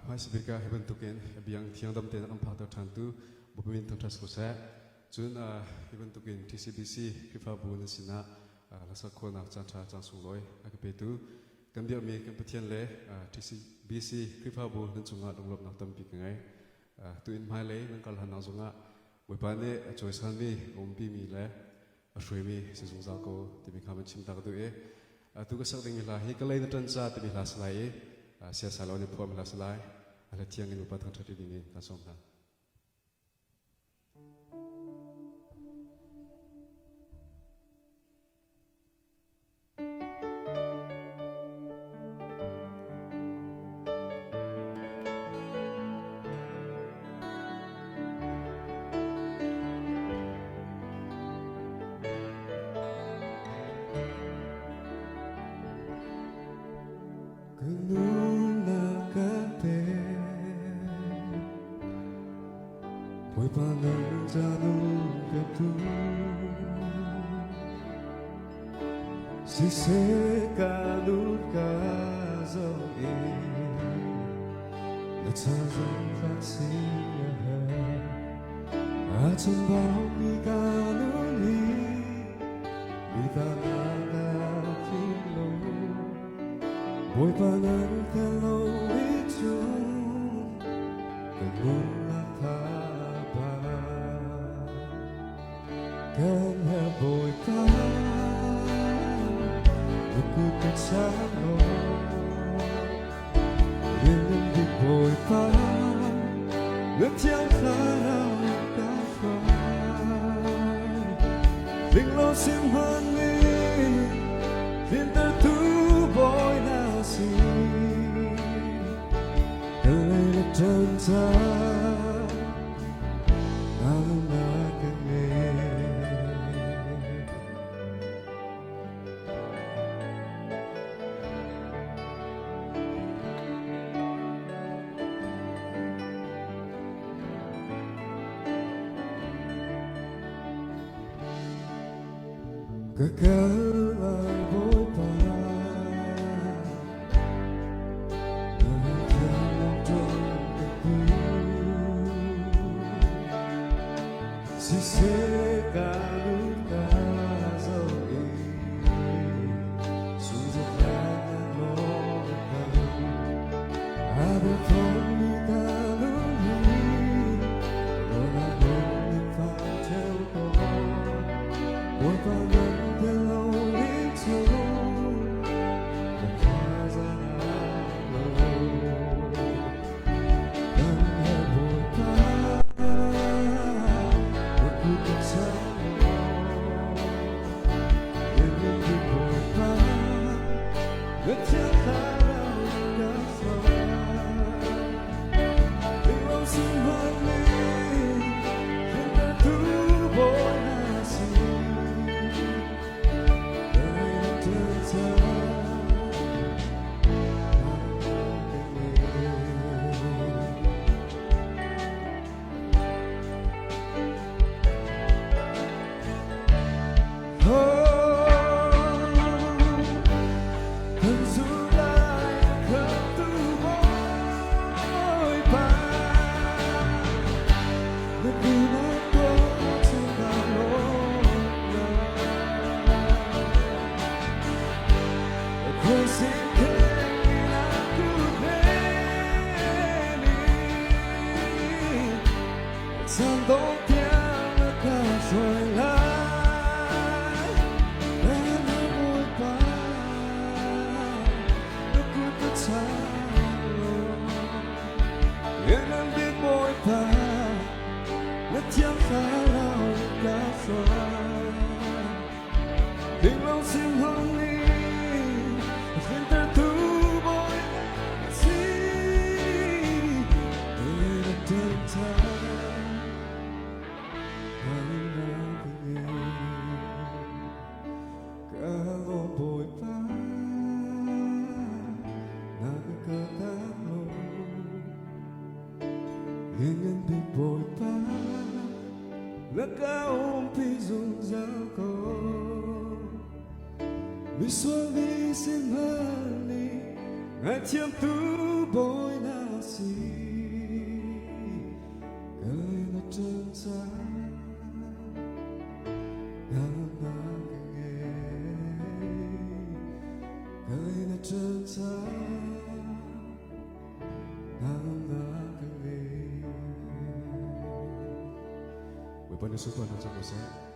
mai sibika heben tuken biang thiang dam te nakam phata than tu bumin thang thas ko sa chun heben tuken TCBC FIFA bu na sina lasa khona chan tha chang sung loi akape tu kambia mi kan pathian le TCBC FIFA bu nan chunga donglop nak tam pi ngai tu in mai le nang kal han na zunga boipane choice han mi ompi mi le ashwe mi se zung za ko ti mi khaman chim ta ka tu e tu ka sak ding la hi ka lai na tan cha ti mi la slai e sia salon ni phom la slai ala tiang in upat thang thati ding ni ka som na Poi paneggiano che tu si seca nel caso e le zanzare fazzine a ciambao mi canoni mi danno filo poi paneggiano e tu che nulla kanya boy ka Nagkukat sa lo Rin di boy pa Nagtiyang haraw ka fry Ling lo sim han mi Vinter tu boy na si Kalay na tanta Alam na kami Kakalang boy pa Nangyalang dong Sisekan kaso Sudah tangan lokan Ada kami kaluni Orang boleh pantel kau Boy pandan telau itu Nakazan alo Dan boy Ingin diboy pa Nakaumpi zunzako Visualize mali Ngatiam tu boy nasi 着他，那个你。为帮你收到那张歌声。